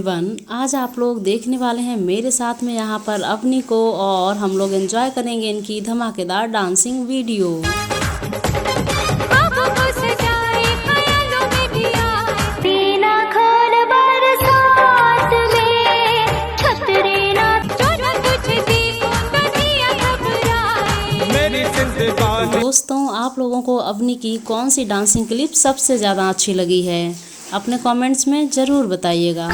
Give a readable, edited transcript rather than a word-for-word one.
Everyone, आज आप लोग देखने वाले हैं मेरे साथ में यहाँ पर अपनी को, और हम लोग एंजॉय करेंगे इनकी धमाकेदार डांसिंग वीडियो। दोस्तों, आप लोगों को अपनी की कौन सी डांसिंग क्लिप सबसे ज़्यादा अच्छी लगी है, अपने कमेंट्स में ज़रूर बताइएगा।